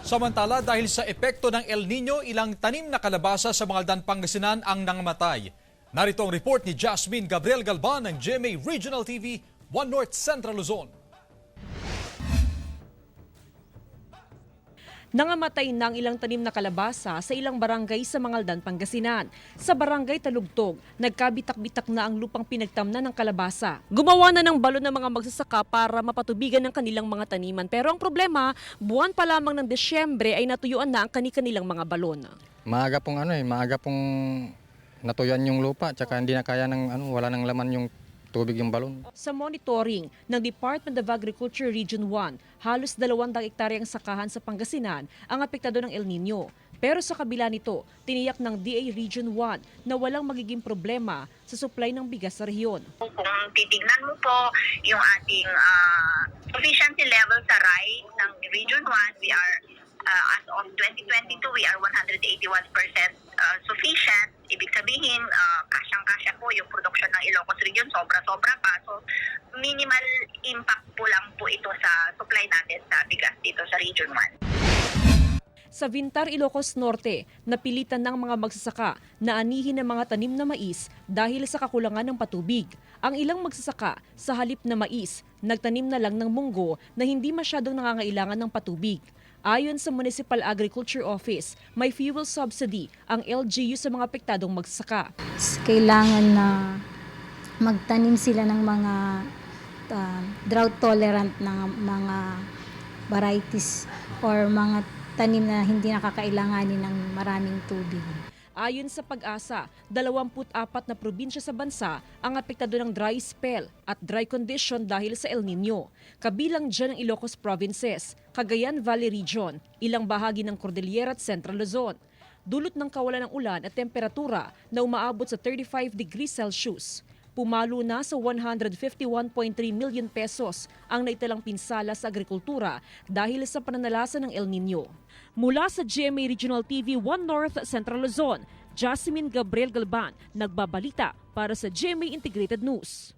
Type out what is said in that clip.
Samantala, dahil sa epekto ng El Nino, ilang tanim na kalabasa sa Mangaldan, Pangasinan ang nangamatay. Narito ang report ni Jasmine Gabriel Galban ng GMA Regional TV, 1 North Central Luzon. Nangamatay ng ilang tanim na kalabasa sa ilang barangay sa Mangaldan, Pangasinan. Sa barangay Talugtog, nagkabitak-bitak na ang lupang pinagtamnan ng kalabasa. Gumawa na ng balon ng mga magsasaka para mapatubigan ng kanilang mga taniman. Pero ang problema, buwan pa lamang ng Desyembre ay natuyuan na ang kanilang mga balon. Maaga pong natuyuan yung lupa, tsaka hindi na kaya wala nang laman yung tubig yung balon. Sa monitoring ng Department of Agriculture Region 1, halos 200 hektaryang sakahan sa Pangasinan ang apektado ng El Nino. Pero sa kabila nito, tiniyak ng DA Region 1 na walang magiging problema sa supply ng bigas sa rehiyon. Kung titignan mo po yung ating sufficiency level sa rice ng Region 1, we are as of 2022, we are 181% sufficient. Ibig sabihin, kasyang-kasya po yung production ng Ilocos Region, sobra-sobra pa. So, minimal impact po lang po ito sa supply natin sa bigas dito sa Region 1. Sa Vintar, Ilocos Norte, napilitan ng mga magsasaka na anihin ang mga tanim na mais dahil sa kakulangan ng patubig. Ang ilang magsasaka, sa halip na mais, nagtanim na lang ng munggo na hindi masyadong nangangailangan ng patubig. Ayon sa Municipal Agriculture Office, may fuel subsidy ang LGU sa mga apektadong magsasaka. Kailangan na magtanim sila ng mga drought tolerant na mga varieties or mga tanim na hindi nakakailanganin ng maraming tubig. Ayon sa Pag-asa, 24 na probinsya sa bansa ang apektado ng dry spell at dry condition dahil sa El Nino. Kabilang dyan ang Ilocos Provinces, Cagayan Valley Region, ilang bahagi ng Cordillera at Central Luzon. Dulot ng kawalan ng ulan at temperatura na umaabot sa 35 degrees Celsius. Pumalo na sa 151.3 million pesos ang naitalang pinsala sa agrikultura dahil sa pananalasa ng El Nino. Mula sa GMA Regional TV 1 North Central Luzon, Jasmine Gabriel Galban, nagbabalita para sa GMA Integrated News.